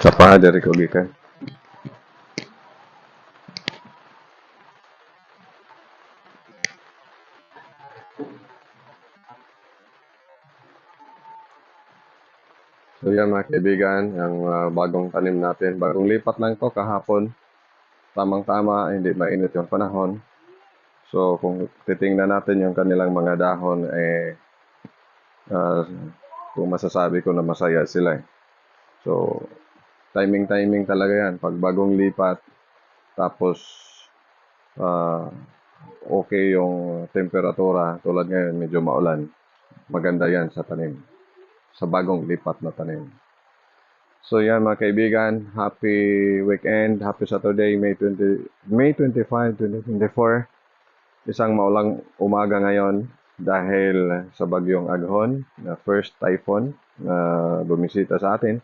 Sa pa, diri ko gikan. So yan mga kaibigan, ang bagong tanim natin. Bagong lipat lang to kahapon. Tamang-tama, hindi mainit yung panahon. So kung titingnan natin yung kanilang mga dahon, ah, kung masasabi ko na masaya sila eh. So timing-timing talaga yan. Pag bagong lipat, tapos okay yung temperatura, tulad ngayon medyo maulan. Maganda yan sa tanim. Sa bagong lipat na tanim. So yan mga kaibigan, happy weekend, happy Saturday, May 25, 2024. Isang maulang umaga ngayon dahil sa bagyong Aghon, na first typhoon na bumisita sa atin.